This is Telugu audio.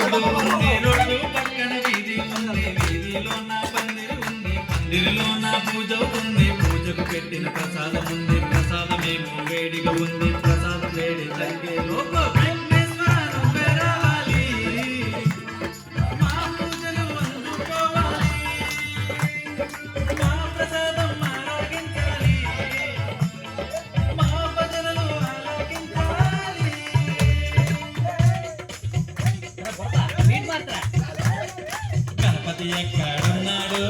రోడ్డు పక్కన వీధి ఉంది, వీధిలో నా పందిరి ఉంది, పందిరిలో నా పూజ ఉంది, పూజకు పెట్టిన ప్రసాదం ఉంది, ప్రసాదమేమో వేడిగా ఉంది, ప్రసాదం వేడి తగ్గే లోపు గణపతి ఎక్కడున్నాడు?